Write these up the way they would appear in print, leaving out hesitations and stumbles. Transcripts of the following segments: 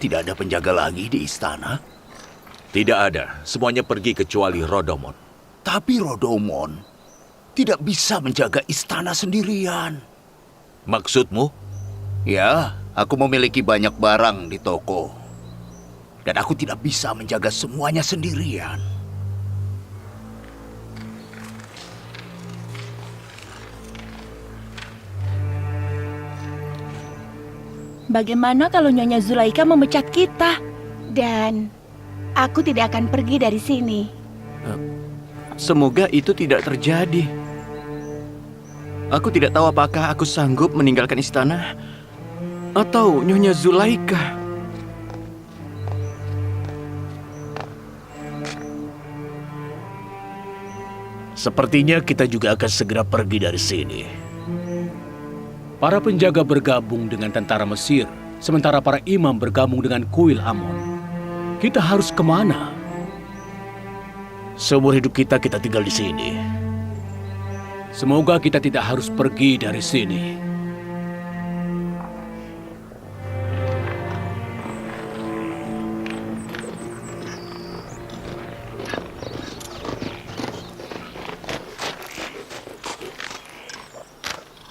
tidak ada penjaga lagi di istana? Tidak ada. Semuanya pergi kecuali Rodomon. Tapi Rodomon tidak bisa menjaga istana sendirian. Maksudmu? Ya, aku memiliki banyak barang di toko. Dan aku tidak bisa menjaga semuanya sendirian. Bagaimana kalau Nyonya Zulaika memecat kita? Dan aku tidak akan pergi dari sini. Semoga itu tidak terjadi. Aku tidak tahu apakah aku sanggup meninggalkan istana atau Nyonya Zulaika. Sepertinya kita juga akan segera pergi dari sini. Para penjaga bergabung dengan tentara Mesir, sementara para imam bergabung dengan kuil Amon. Kita harus kemana? Seumur hidup kita tinggal di sini. Semoga kita tidak harus pergi dari sini.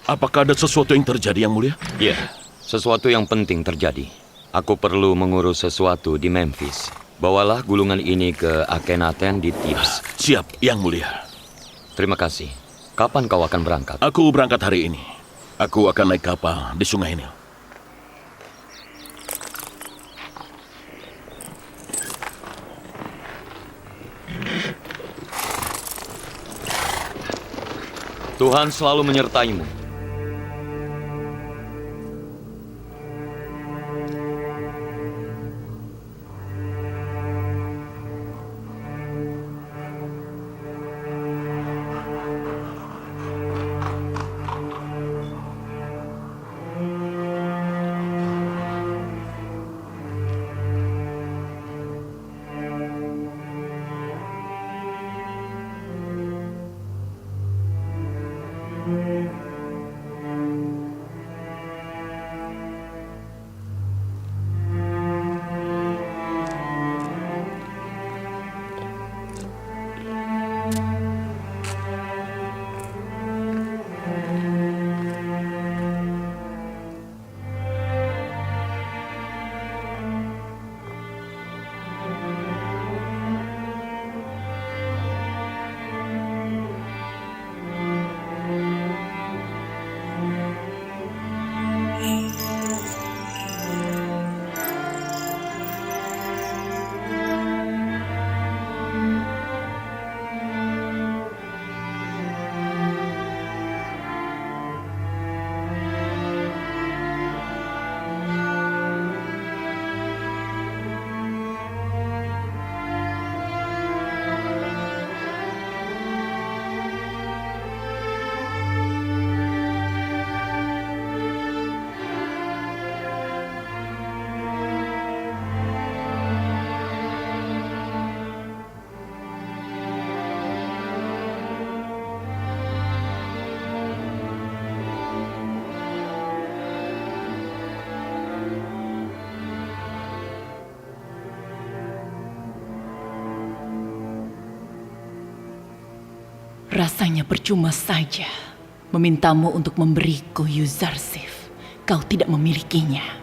Apakah ada sesuatu yang terjadi, Yang Mulia? Ya, sesuatu yang penting terjadi. Aku perlu mengurus sesuatu di Memphis. Bawalah gulungan ini ke Akhenaten di Thebes. Siap, Yang Mulia. Terima kasih. Kapan kau akan berangkat? Aku berangkat hari ini. Aku akan naik kapal di Sungai Nil. Tuhan selalu menyertaimu. Rasanya percuma saja memintamu untuk memberiku Yuzarsif. Kau tidak memilikinya.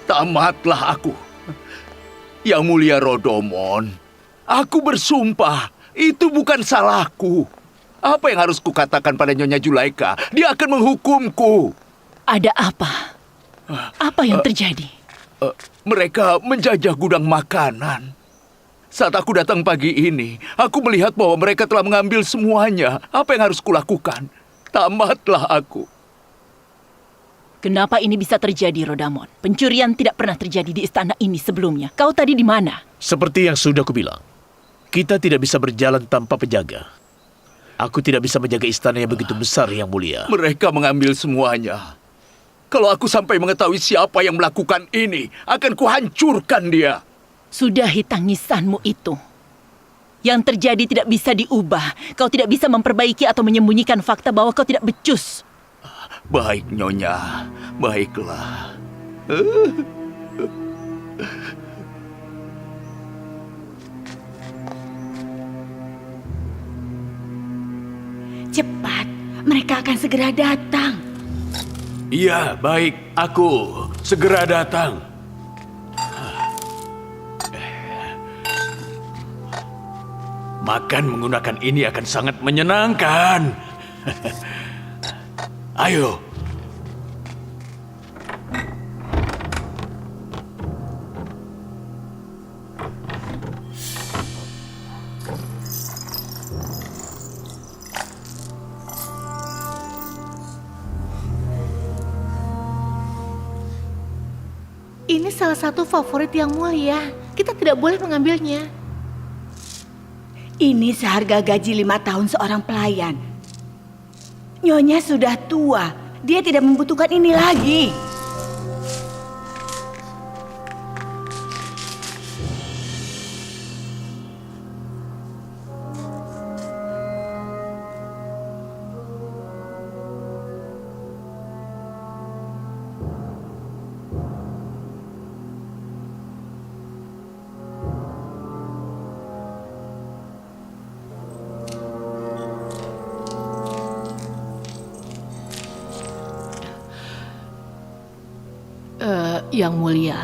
Tamatlah aku. Yang Mulia Rodomon, aku bersumpah, itu bukan salahku. Apa yang harus kukatakan pada Nyonya Zulaika? Dia akan menghukumku. Ada apa? Apa yang terjadi? Mereka menjajah gudang makanan. Saat aku datang pagi ini, aku melihat bahwa mereka telah mengambil semuanya. Apa yang harus kulakukan? Tamatlah aku. Kenapa ini bisa terjadi, Rodamon? Pencurian tidak pernah terjadi di istana ini sebelumnya. Kau tadi di mana? Seperti yang sudah kubilang, Kita tidak bisa berjalan tanpa penjaga. Aku tidak bisa menjaga istana yang begitu besar, Yang Mulia. Mereka mengambil semuanya. Kalau aku sampai mengetahui siapa yang melakukan ini, akan kuhancurkan dia. Sudahi tangisanmu itu. Yang terjadi tidak bisa diubah. Kau tidak bisa memperbaiki atau menyembunyikan fakta bahwa kau tidak becus. Baik, Nyonya. Baiklah. Cepat, mereka akan segera datang. Iya, baik. Aku segera datang. Makan menggunakan ini akan sangat menyenangkan. Ayo. Ini salah satu favorit Yang Mulia. Kita tidak boleh mengambilnya. Ini seharga gaji 5 tahun seorang pelayan. Nyonya sudah tua. Dia tidak membutuhkan ini lagi. Yang Mulia,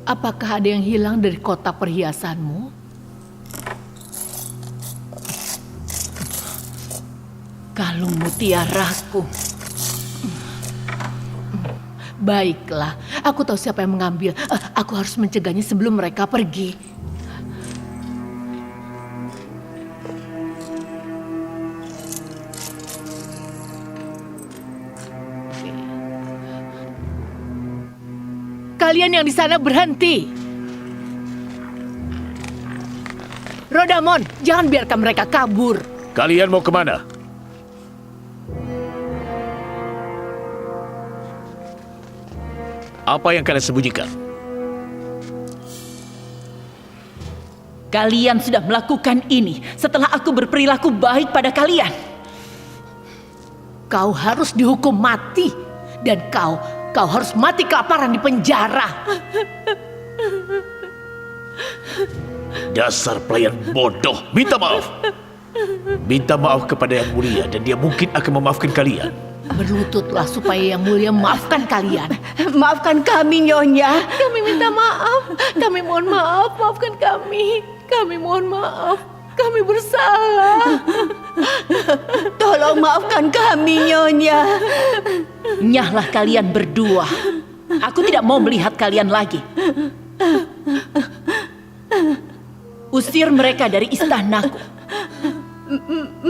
apakah ada yang hilang dari kotak perhiasanmu? Kalung mutiaraku. Baiklah, aku tahu siapa yang mengambil. Aku harus mencegahnya sebelum mereka pergi. Kalian yang di sana berhenti. Rodamon, jangan biarkan mereka kabur. Kalian mau kemana? Apa yang kalian sembunyikan? Kalian sudah melakukan ini setelah aku berperilaku baik pada kalian. Kau harus dihukum mati. Dan kau harus mati kelaparan di penjara. Dasar pelayan bodoh. Minta maaf. Minta maaf kepada Yang Mulia dan dia mungkin akan memaafkan kalian. Berlututlah supaya Yang Mulia maafkan kalian. Maafkan kami, Nyonya. Kami minta maaf. Kami mohon maaf. Maafkan kami. Kami mohon maaf. Kami bersalah. Tolong maafkan kami, Nyonya. Nyahlah kalian berdua. Aku tidak mau melihat kalian lagi. Usir mereka dari istanaku.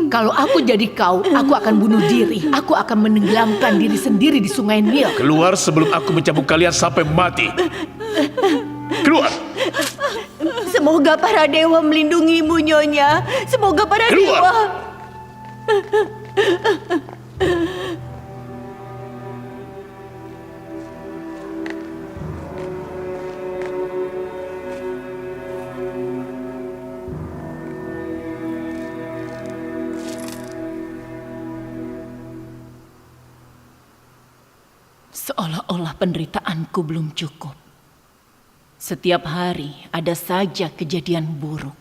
Kalau aku jadi kau, aku akan bunuh diri. Aku akan menenggelamkan diri sendiri di Sungai Nil. Keluar sebelum aku mencambuk kalian sampai mati. Keluar. Semoga para dewa melindungimu, Nyonya. Semoga para Keluar. dewa. Seolah-olah penderitaanku belum cukup. Setiap hari ada saja kejadian buruk.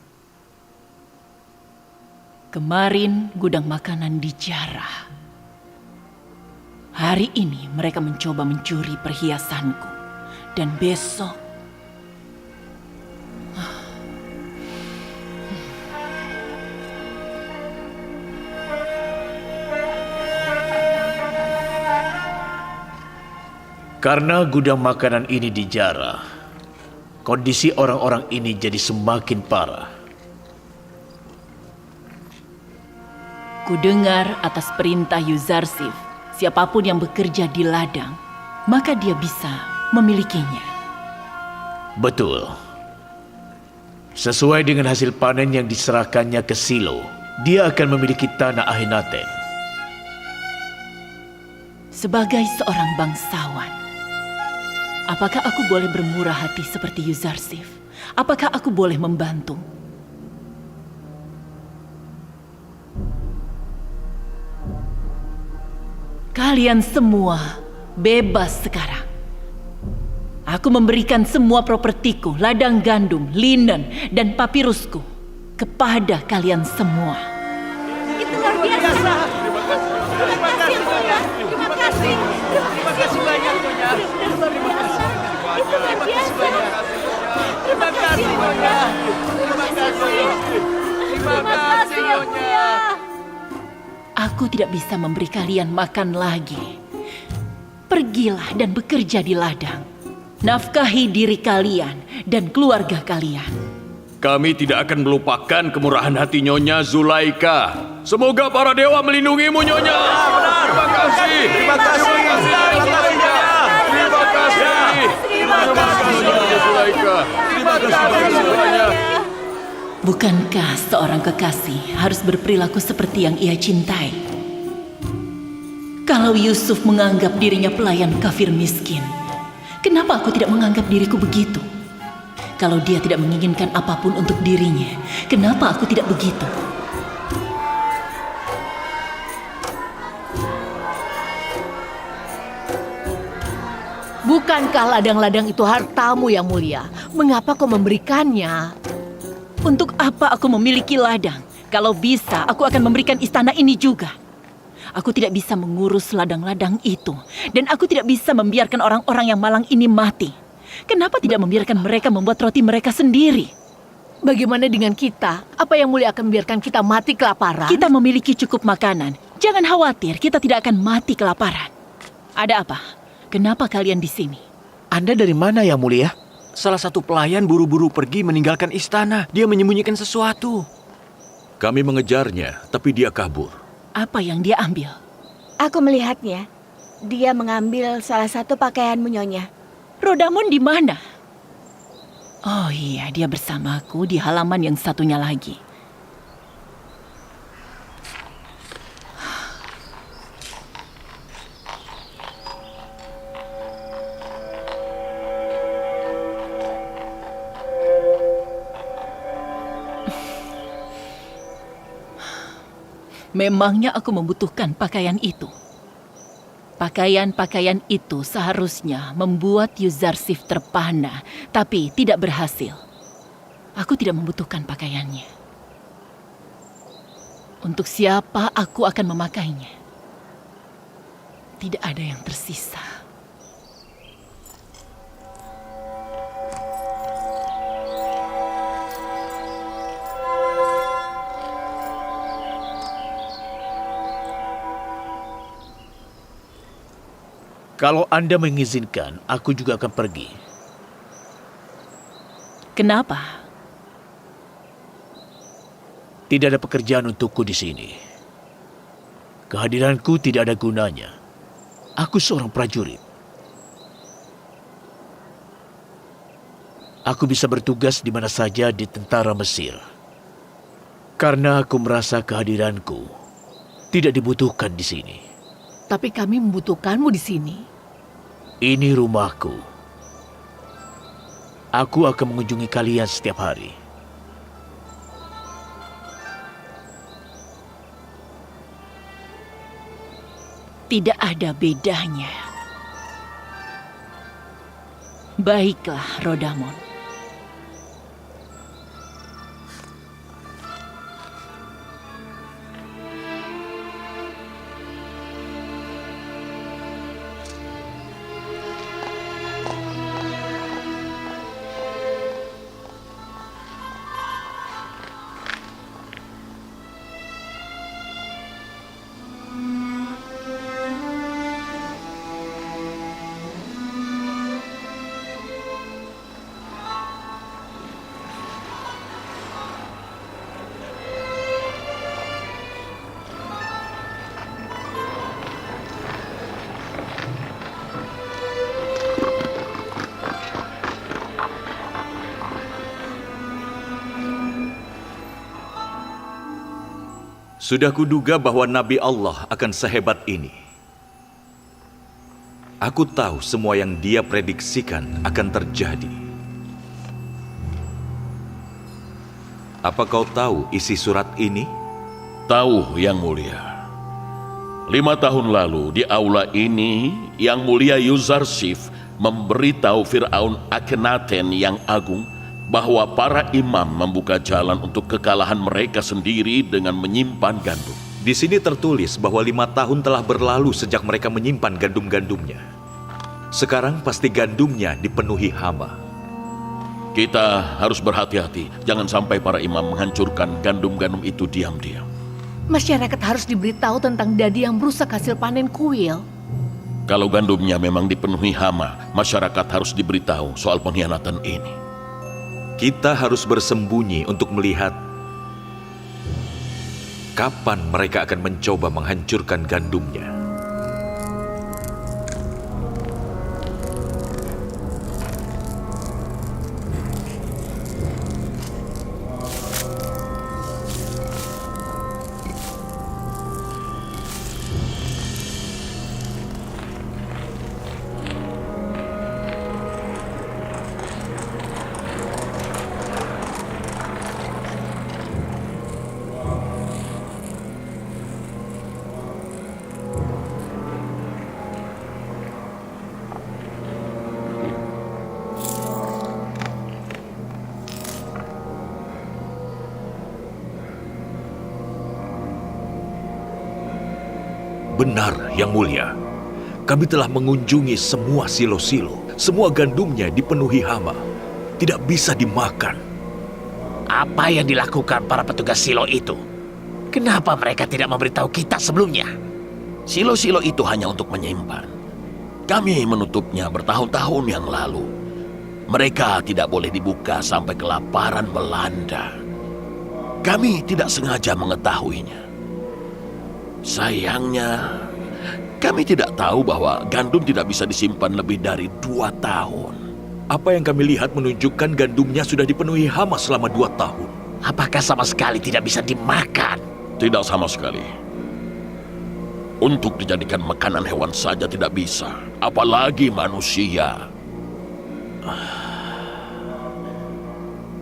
Kemarin gudang makanan dijarah. Hari ini mereka mencoba mencuri perhiasanku. Dan besok... Karena gudang makanan ini dijarah, kondisi orang-orang ini jadi semakin parah. Kudengar atas perintah Yuzarsif, siapapun yang bekerja di ladang, maka dia bisa memilikinya. Betul. Sesuai dengan hasil panen yang diserahkannya ke Silo, dia akan memiliki tanah Akhenaten. Sebagai seorang bangsawan, apakah aku boleh bermurah hati seperti Yuzarsif? Apakah aku boleh membantu? Kalian semua bebas sekarang. Aku memberikan semua propertiku, ladang gandum, linen, dan papirusku kepada kalian semua. Itu luar biasa. Terima kasih, Nyonya. Terima kasih. Terima kasih banyak, Nyonya. Terima kasih. Itu luar biasa. Terima kasih, Nyonya. Terima kasih. Terima kasih, Nyonya. Aku tidak bisa memberi kalian makan lagi. Pergilah dan bekerja di ladang. Nafkahi diri kalian dan keluarga kalian. Kami tidak akan melupakan kemurahan hati Nyonya Zulaika. Semoga para dewa melindungimu, Nyonya. Terima kasih. Terima kasih. Terima kasih. Terima kasih, Nyonya Zulaika. Terima kasih banyak. Bukankah seorang kekasih harus berperilaku seperti yang ia cintai? Kalau Yusuf menganggap dirinya pelayan kafir miskin, kenapa aku tidak menganggap diriku begitu? Kalau dia tidak menginginkan apapun untuk dirinya, kenapa aku tidak begitu? Bukankah ladang-ladang itu hartamu yang mulia? Mengapa kau memberikannya? Untuk apa aku memiliki ladang? Kalau bisa, aku akan memberikan istana ini juga. Aku tidak bisa mengurus ladang-ladang itu. Dan aku tidak bisa membiarkan orang-orang yang malang ini mati. Kenapa tidak membiarkan mereka membuat roti mereka sendiri? Bagaimana dengan kita? Apa yang mulia akan membiarkan kita mati kelaparan? Kita memiliki cukup makanan. Jangan khawatir, kita tidak akan mati kelaparan. Ada apa? Kenapa kalian di sini? Anda dari mana, Yang Mulia? Salah satu pelayan buru-buru pergi meninggalkan istana. Dia menyembunyikan sesuatu. Kami mengejarnya, tapi dia kabur. Apa yang dia ambil? Aku melihatnya. Dia mengambil salah satu pakaianmu, Nyonya. Rodamon di mana? Oh iya, dia bersamaku di halaman yang satunya lagi. Memangnya aku membutuhkan pakaian itu. Pakaian-pakaian itu seharusnya membuat Yuzarsif terpana, tapi tidak berhasil. Aku tidak membutuhkan pakaiannya. Untuk siapa aku akan memakainya? Tidak ada yang tersisa. Kalau Anda mengizinkan, aku juga akan pergi. Kenapa? Tidak ada pekerjaan untukku di sini. Kehadiranku tidak ada gunanya. Aku seorang prajurit. Aku bisa bertugas di mana saja di tentara Mesir. Karena aku merasa kehadiranku tidak dibutuhkan di sini. Tapi kami membutuhkanmu di sini. Ini rumahku. Aku akan mengunjungi kalian setiap hari. Tidak ada bedanya. Baiklah, Rodamon. Sudah kuduga bahwa Nabi Allah akan sehebat ini. Aku tahu semua yang dia prediksikan akan terjadi. Apa kau tahu isi surat ini? Tahu, Yang Mulia. 5 tahun lalu di aula ini, Yang Mulia Yuzarsif memberitahu Fir'aun Akhenaten yang agung bahwa para imam membuka jalan untuk kekalahan mereka sendiri dengan menyimpan gandum. Di sini tertulis bahwa 5 tahun telah berlalu sejak mereka menyimpan gandum-gandumnya. Sekarang pasti gandumnya dipenuhi hama. Kita harus berhati-hati, jangan sampai para imam menghancurkan gandum-gandum itu diam-diam. Masyarakat harus diberitahu tentang dadi yang merusak hasil panen kuil. Kalau gandumnya memang dipenuhi hama, masyarakat harus diberitahu soal pengkhianatan ini. Kita harus bersembunyi untuk melihat kapan mereka akan mencoba menghancurkan gandumnya. Benar, Yang Mulia. Kami telah mengunjungi semua silo-silo. Semua gandumnya dipenuhi hama. Tidak bisa dimakan. Apa yang dilakukan para petugas silo itu? Kenapa mereka tidak memberitahu kita sebelumnya? Silo-silo itu hanya untuk menyimpan. Kami menutupnya bertahun-tahun yang lalu. Mereka tidak boleh dibuka sampai kelaparan melanda. Kami tidak sengaja mengetahuinya. Sayangnya, kami tidak tahu bahwa gandum tidak bisa disimpan lebih dari 2 tahun. Apa yang kami lihat menunjukkan gandumnya sudah dipenuhi hama selama 2 tahun. Apakah sama sekali tidak bisa dimakan? Tidak sama sekali. Untuk dijadikan makanan hewan saja tidak bisa, apalagi manusia.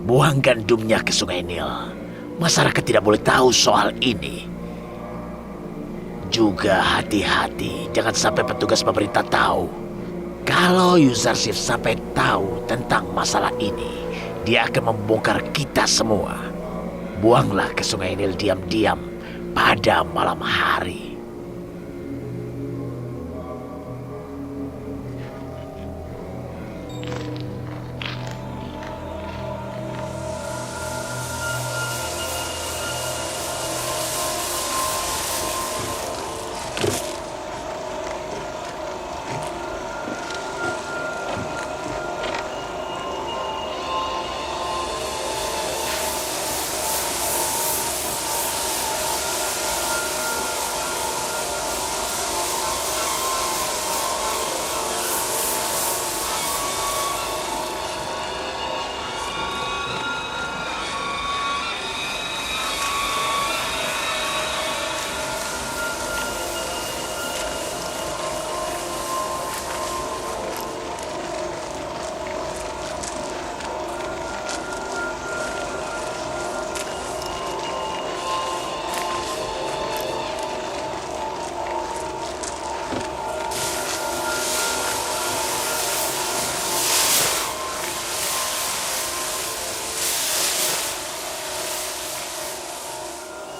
Buang gandumnya ke Sungai Nil. Masyarakat tidak boleh tahu soal ini. Juga hati-hati, jangan sampai petugas pemerintah tahu. Kalau Yuzarsif sampai tahu tentang masalah ini, dia akan membongkar kita semua. Buanglah ke Sungai Nil diam-diam pada malam hari.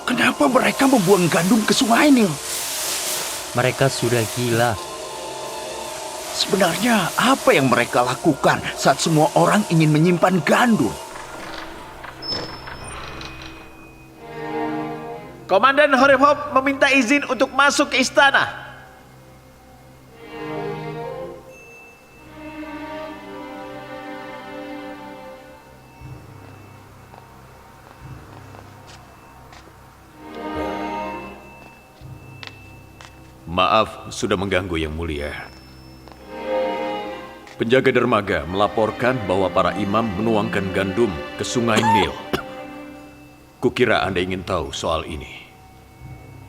Kenapa mereka membuang gandum ke Sungai Nil? Mereka sudah gila. Sebenarnya apa yang mereka lakukan saat semua orang ingin menyimpan gandum? Komandan Horeb meminta izin untuk masuk ke istana. Maaf sudah mengganggu Yang Mulia. Penjaga dermaga melaporkan bahwa para imam menuangkan gandum ke Sungai Nil. Kukira Anda ingin tahu soal ini.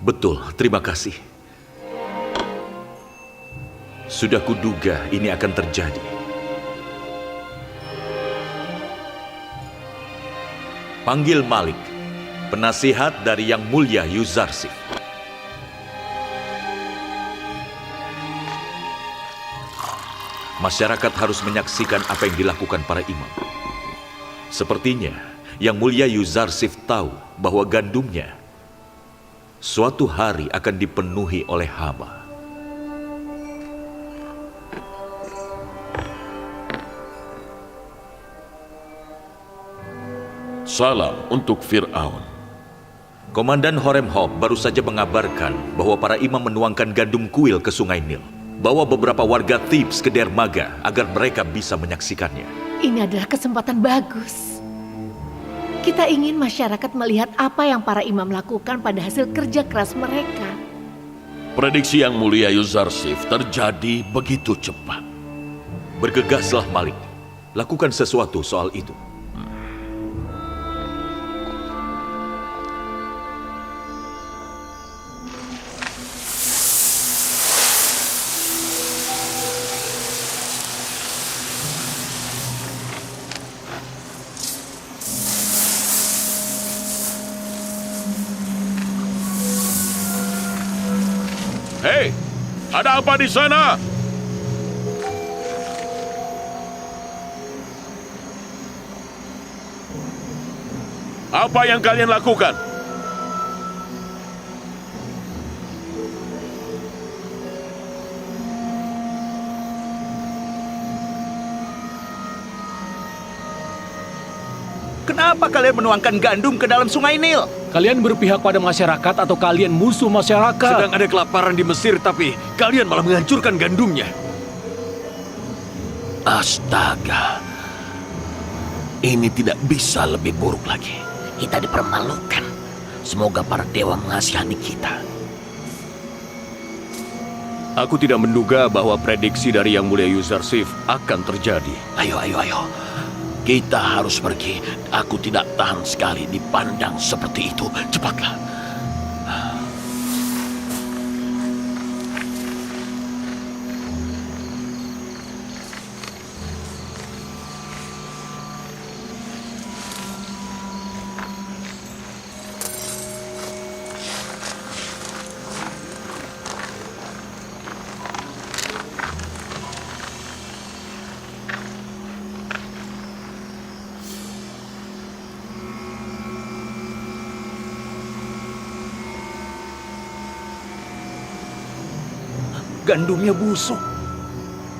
Betul, terima kasih. Sudah kuduga ini akan terjadi. Panggil Malik, penasihat dari Yang Mulia Yuzarsif. Masyarakat harus menyaksikan apa yang dilakukan para imam. Sepertinya Yang Mulia Yuzarsif tahu bahwa gandumnya suatu hari akan dipenuhi oleh hama. Salam untuk Fir'aun. Komandan Horemheb baru saja mengabarkan bahwa para imam menuangkan gandum kuil ke Sungai Nil. Bawa beberapa warga Thebes ke dermaga agar mereka bisa menyaksikannya. Ini adalah kesempatan bagus. Kita ingin masyarakat melihat apa yang para imam lakukan pada hasil kerja keras mereka. Prediksi Yang Mulia Yuzarsif terjadi begitu cepat. Bergegaslah Malik, lakukan sesuatu soal itu. Hei, ada apa di sana? Apa yang kalian lakukan? Kenapa kalian menuangkan gandum ke dalam Sungai Nil? Kalian berpihak pada masyarakat atau kalian musuh masyarakat? Sedang ada kelaparan di Mesir, tapi kalian malah menghancurkan gandumnya. Astaga. Ini tidak bisa lebih buruk lagi. Kita dipermalukan. Semoga para dewa mengasihani kita. Aku tidak menduga bahwa prediksi dari Yang Mulia Yuzarsif akan terjadi. Ayo. Kita harus pergi. Aku tidak tahan sekali dipandang seperti itu. Cepatlah. Gandumnya busuk,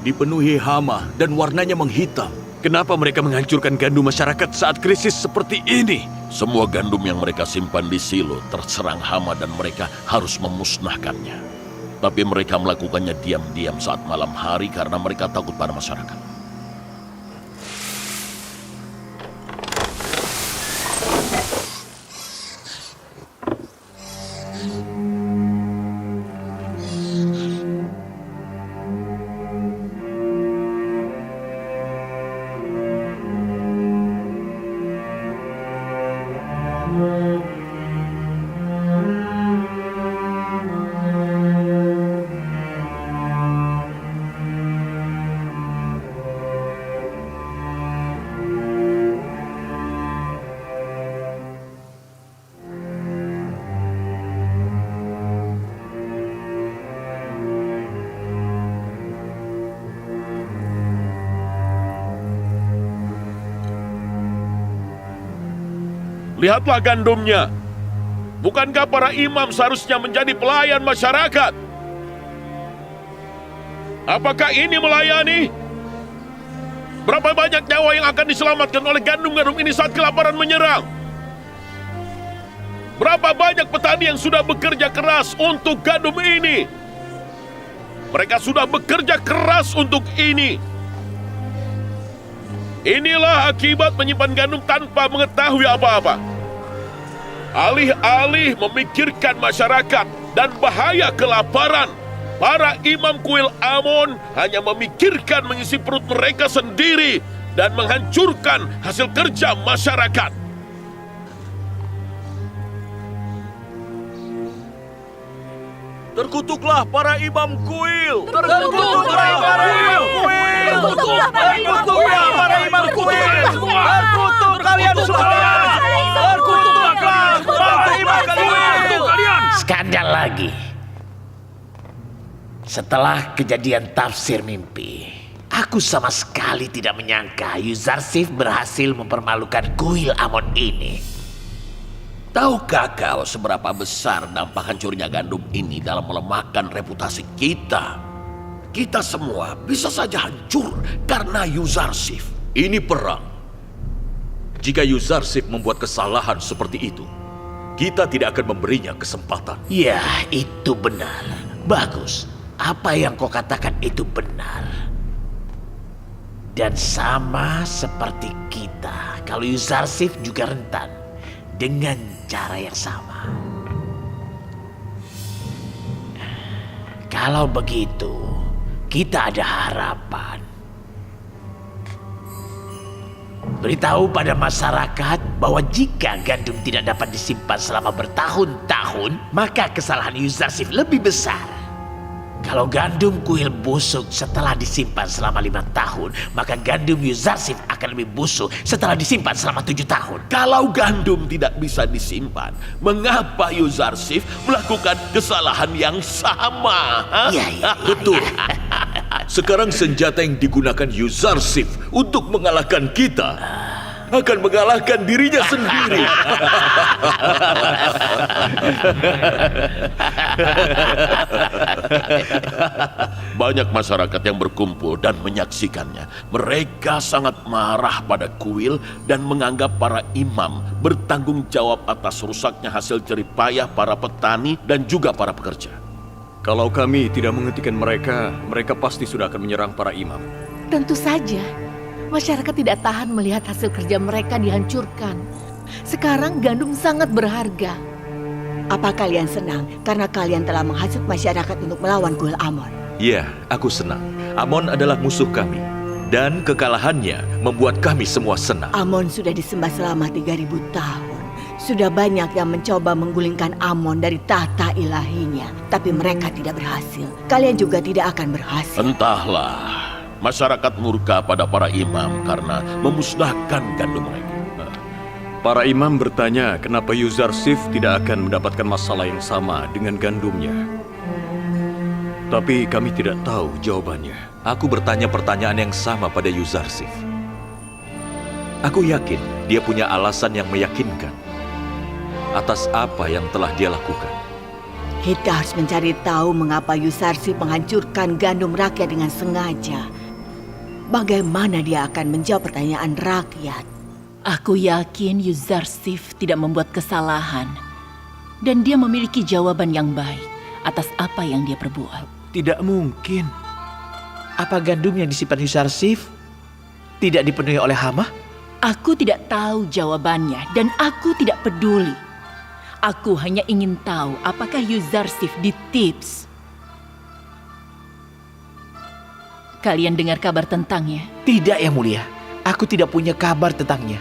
Dipenuhi hama dan warnanya menghitam. Kenapa mereka menghancurkan gandum masyarakat saat krisis seperti ini? Semua gandum yang mereka simpan di silo terserang hama dan mereka harus memusnahkannya. Tapi mereka melakukannya diam-diam saat malam hari karena mereka takut pada masyarakat. Lihatlah gandumnya. Bukankah para imam seharusnya menjadi pelayan masyarakat? Apakah ini melayani? Berapa banyak nyawa yang akan diselamatkan oleh gandum-gandum ini saat kelaparan menyerang? Berapa banyak petani yang sudah bekerja keras untuk gandum ini? Mereka sudah bekerja keras untuk ini. Inilah akibat menyimpan gandum tanpa mengetahui apa-apa. Alih-alih memikirkan masyarakat dan bahaya kelaparan, para imam kuil Amon hanya memikirkan mengisi perut mereka sendiri dan menghancurkan hasil kerja masyarakat. Terkutuklah para imam kuil. Terkutuklah para imam kuil. Terkutuklah para imam kuil. Terkutuk kalian semua. Terkutuklah para imam kuil. Skandal lagi. Setelah kejadian tafsir mimpi, aku sama sekali tidak menyangka Yuzarsif berhasil mempermalukan kuil Amon ini. Tahukah kau seberapa besar dampak hancurnya gandum ini dalam melemahkan reputasi kita? Kita semua bisa saja hancur karena Yuzarsif. Ini perang. Jika Yuzarsif membuat kesalahan seperti itu, kita tidak akan memberinya kesempatan. Ya, itu benar. Bagus. Apa yang kau katakan itu benar. Dan sama seperti kita, kalau Yuzarsif juga rentan dengan cara yang sama. Kalau begitu, kita ada harapan. Beritahu pada masyarakat bahwa jika gandum tidak dapat disimpan selama bertahun-tahun, maka kesalahan Yuzarsif lebih besar. Kalau gandum kuil busuk setelah disimpan selama 5 tahun, maka gandum Yuzarsif akan lebih busuk setelah disimpan selama 7 tahun. Kalau gandum tidak bisa disimpan, mengapa Yuzarsif melakukan kesalahan yang sama? Iya. Betul. Sekarang senjata yang digunakan Yuzarsif untuk mengalahkan kita akan mengalahkan dirinya sendiri. Banyak masyarakat yang berkumpul dan menyaksikannya. Mereka sangat marah pada kuil dan menganggap para imam bertanggung jawab atas rusaknya hasil jerih payah para petani dan juga para pekerja. Kalau kami tidak menghentikan mereka, mereka pasti sudah akan menyerang para imam. Tentu saja. Masyarakat tidak tahan melihat hasil kerja mereka dihancurkan. Sekarang gandum sangat berharga. Apa kalian senang karena kalian telah menghasut masyarakat untuk melawan kuil Amon? Ya, aku senang. Amon adalah musuh kami. Dan kekalahannya membuat kami semua senang. Amon sudah disembah selama 3000 tahun. Sudah banyak yang mencoba menggulingkan Amon dari tahta ilahinya. Tapi mereka tidak berhasil. Kalian juga tidak akan berhasil. Entahlah. Masyarakat murka pada para imam karena memusnahkan gandum mereka. Para imam bertanya kenapa Yuzarsif tidak akan mendapatkan masalah yang sama dengan gandumnya. Tapi kami tidak tahu jawabannya. Aku bertanya pertanyaan yang sama pada Yuzarsif. Aku yakin dia punya alasan yang meyakinkan atas apa yang telah dia lakukan. Kita harus mencari tahu mengapa Yuzarsif menghancurkan gandum rakyat dengan sengaja. Bagaimana dia akan menjawab pertanyaan rakyat? Aku yakin Yuzarsif tidak membuat kesalahan. Dan dia memiliki jawaban yang baik atas apa yang dia perbuat. Tidak mungkin. Apa gandum yang disimpan Yuzarsif tidak dipenuhi oleh hama? Aku tidak tahu jawabannya dan aku tidak peduli. Aku hanya ingin tahu apakah Yuzarsif di Thebes. Kalian dengar kabar tentangnya? Tidak, Yang Mulia. Aku tidak punya kabar tentangnya.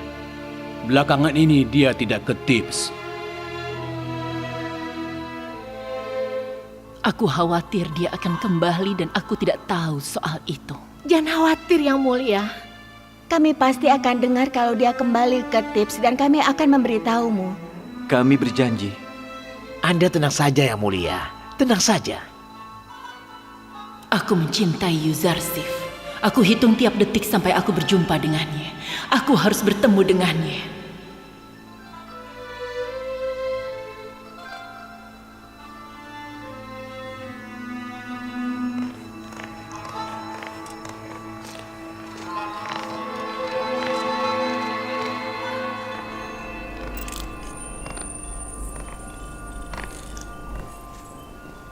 Belakangan ini dia tidak ke Thebes. Aku khawatir dia akan kembali dan aku tidak tahu soal itu. Jangan khawatir, Yang Mulia. Kami pasti akan dengar kalau dia kembali ke Thebes dan kami akan memberitahumu. Kami berjanji. Anda tenang saja, Yang Mulia. Tenang saja. Aku mencintai Yuzarsif. Aku hitung tiap detik sampai aku berjumpa dengannya. Aku harus bertemu dengannya.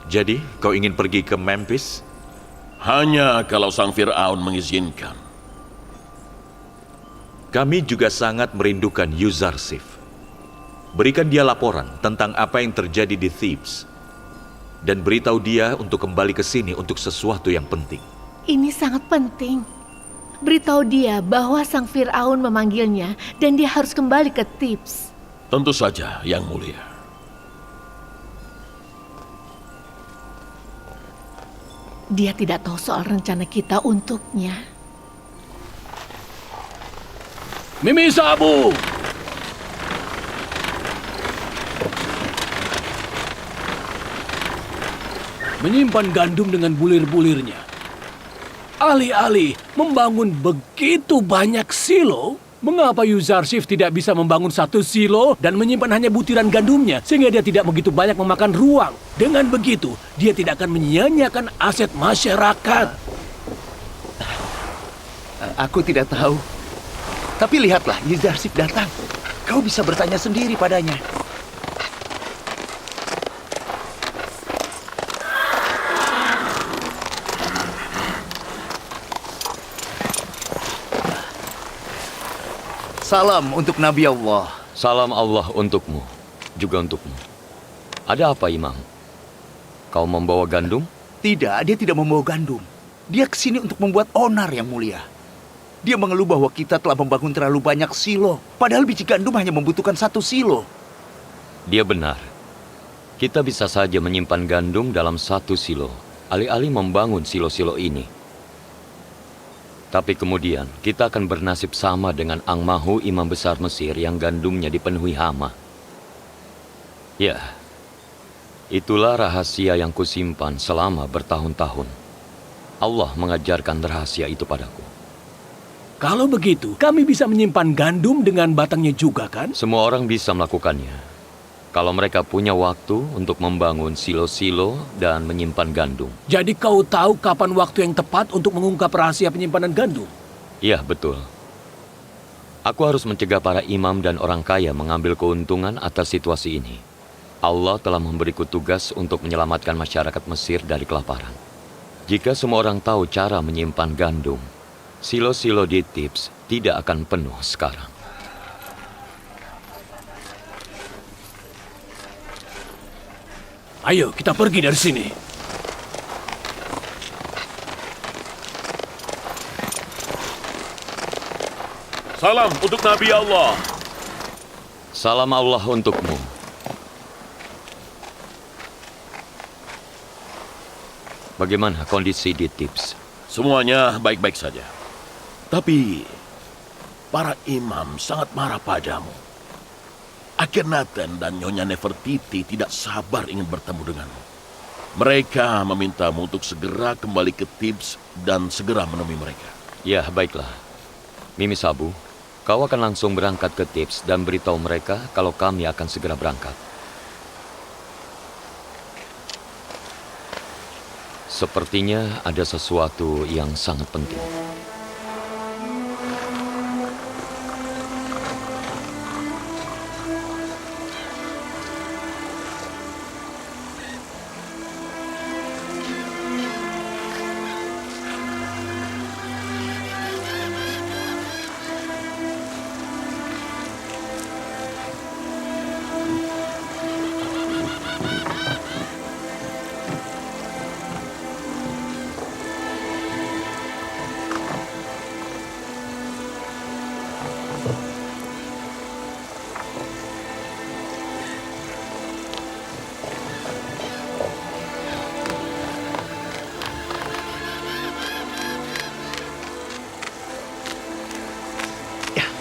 Jadi, kau ingin pergi ke Memphis? Hanya kalau sang Fir'aun mengizinkan. Kami juga sangat merindukan Yuzarsif. Berikan dia laporan tentang apa yang terjadi di Thebes. Dan beritahu dia untuk kembali ke sini untuk sesuatu yang penting. Ini sangat penting. Beritahu dia bahwa sang Fir'aun memanggilnya dan dia harus kembali ke Thebes. Tentu saja, Yang Mulia. Dia tidak tahu soal rencana kita untuknya. Mimi Sabu! Menyimpan gandum dengan bulir-bulirnya. Alih-alih membangun begitu banyak silo, mengapa Yuzarsif tidak bisa membangun satu silo dan menyimpan hanya butiran gandumnya sehingga dia tidak begitu banyak memakan ruang? Dengan begitu, dia tidak akan menyia-nyiakan aset masyarakat. Aku tidak tahu. Tapi lihatlah, Yuzarsif datang. Kau bisa bertanya sendiri padanya. Salam untuk Nabi Allah. Salam Allah untukmu, juga untukmu. Ada apa, Imam? Kau membawa gandum? Tidak, dia tidak membawa gandum. Dia kesini untuk membuat onar, Yang Mulia. Dia mengeluh bahwa kita telah membangun terlalu banyak silo. Padahal biji gandum hanya membutuhkan satu silo. Dia benar. Kita bisa saja menyimpan gandum dalam satu silo, alih-alih membangun silo-silo ini. Tapi kemudian kita akan bernasib sama dengan Angmahu, imam besar Mesir yang gandumnya dipenuhi hama. Ya, itulah rahasia yang kusimpan selama bertahun-tahun. Allah mengajarkan rahasia itu padaku. Kalau begitu, kami bisa menyimpan gandum dengan batangnya juga, kan? Semua orang bisa melakukannya. Kalau mereka punya waktu untuk membangun silo-silo dan menyimpan gandum. Jadi kau tahu kapan waktu yang tepat untuk mengungkap rahasia penyimpanan gandum? Iya, betul. Aku harus mencegah para imam dan orang kaya mengambil keuntungan atas situasi ini. Allah telah memberiku tugas untuk menyelamatkan masyarakat Mesir dari kelaparan. Jika semua orang tahu cara menyimpan gandum, silo-silo di Tips tidak akan penuh sekarang. Ayo, kita pergi dari sini. Salam untuk Nabi Allah. Salam Allah untukmu. Bagaimana kondisi di Tips? Semuanya baik-baik saja. Tapi para imam sangat marah padamu. Akhenaten dan Nyonya Nefertiti tidak sabar ingin bertemu denganmu. Mereka memintamu untuk segera kembali ke Tips dan segera menemui mereka. Ya, baiklah. Mimi Sabu, kau akan langsung berangkat ke Tips dan beritahu mereka kalau kami akan segera berangkat. Sepertinya ada sesuatu yang sangat penting.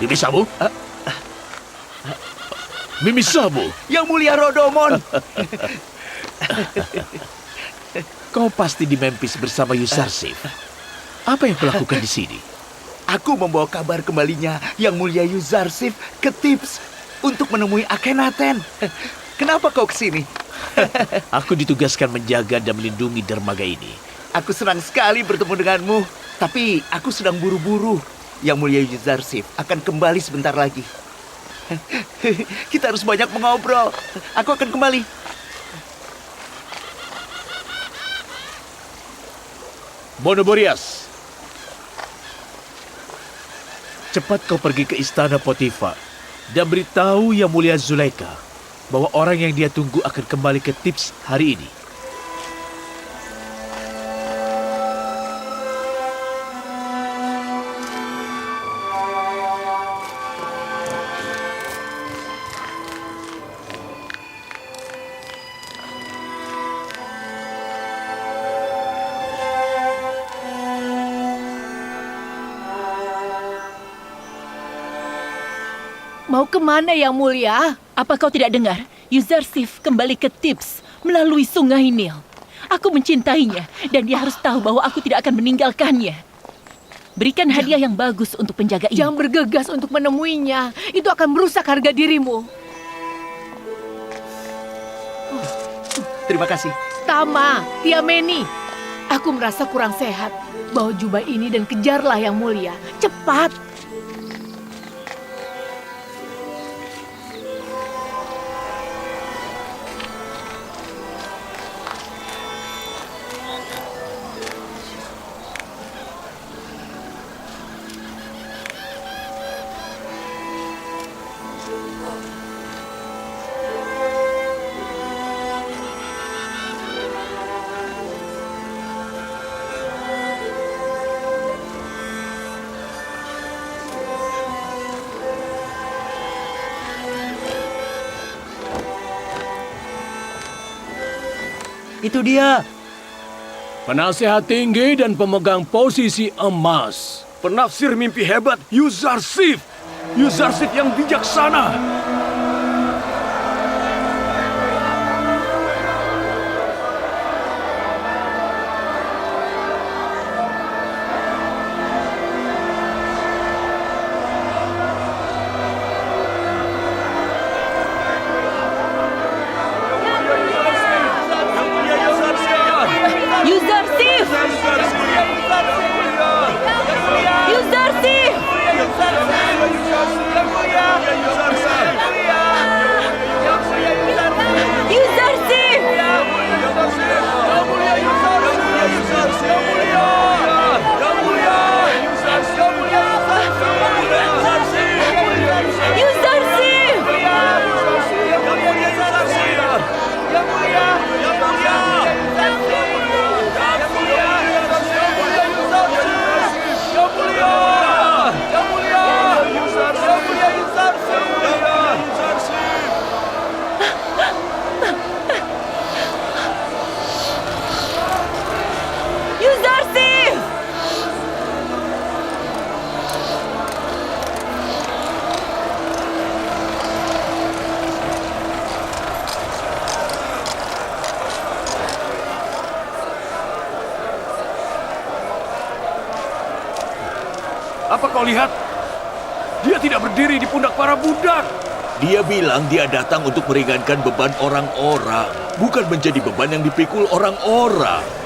Mimi Sabu? Mimi Sabu? Yang Mulia Rodomon. Kau pasti di Memphis bersama Yuzarsif. Apa yang kau lakukan di sini? Aku membawa kabar kembalinya Yang Mulia Yuzarsif ke Tips untuk menemui Akhenaten. Kenapa kau kesini? Aku ditugaskan menjaga dan melindungi dermaga ini. Aku senang sekali bertemu denganmu. Tapi aku sedang buru-buru. Yang Mulia Yuzarsif akan kembali sebentar lagi. Kita harus banyak mengobrol. Aku akan kembali. Monoborias, cepat kau pergi ke istana Potifar dan beritahu Yang Mulia Zulaika bahwa orang yang dia tunggu akan kembali ke Tips hari ini. Mau kemana Yang Mulia? Apa kau tidak dengar? Yuzarsif kembali ke Tips melalui sungai Nil. Aku mencintainya dan dia harus tahu bahwa aku tidak akan meninggalkannya. Berikan hadiah yang bagus untuk penjaga ini. Jangan bergegas untuk menemuinya. Itu akan merusak harga dirimu. Terima kasih. Tama, Tiameni. Aku merasa kurang sehat. Bawa jubah ini dan kejarlah Yang Mulia. Cepat. Itu dia. Penasehat tinggi dan pemegang posisi emas. Penafsir mimpi hebat Yuzarsif. Yuzarsif yang bijaksana. Yuzarsif! Yuzarsif! Yuzarsif! Yuzarsif! Yuzarsif! Apa kau lihat? Dia tidak berdiri di pundak para budak. Dia bilang dia datang untuk meringankan beban orang-orang, bukan menjadi beban yang dipikul orang-orang.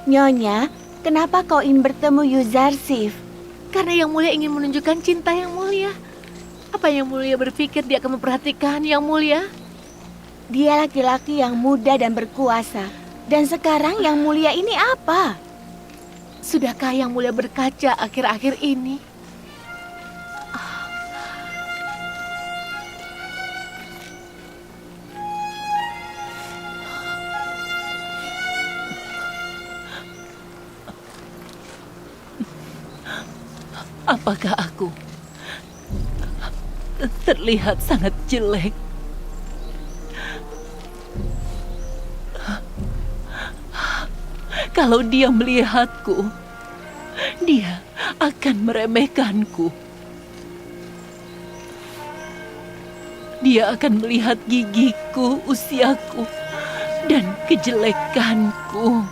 Nyonya, kenapa kau ingin bertemu Yuzarsif? Karena Yang Mulia ingin menunjukkan cinta Yang Mulia. Apa Yang Mulia berpikir dia akan memperhatikan Yang Mulia? Dia laki-laki yang muda dan berkuasa. Dan sekarang Yang Mulia ini apa? Sudahkah Yang Mulia berkaca akhir-akhir ini? Apakah aku terlihat sangat jelek? Kalau dia melihatku, dia akan meremehkanku. Dia akan melihat gigiku, usiaku, dan kejelekanku.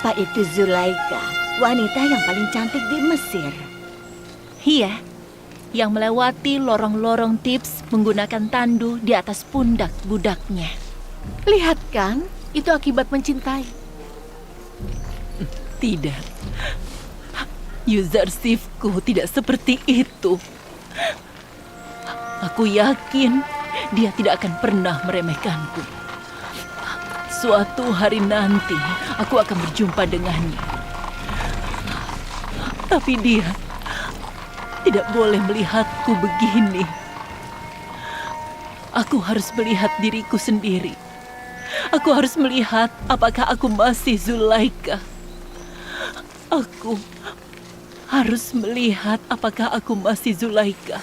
Apa itu Zulaika? Wanita yang paling cantik di Mesir. Iya, yang melewati lorong-lorong Tips menggunakan tandu di atas pundak budaknya. Lihat kan, itu akibat mencintai. Tidak. Yuzarsifku tidak seperti itu. Aku yakin dia tidak akan pernah meremehkanku. Suatu hari nanti aku akan berjumpa dengannya. Tapi dia tidak boleh melihatku begini. Aku harus melihat diriku sendiri. Aku harus melihat apakah aku masih Zulaika. Aku harus melihat apakah aku masih Zulaika.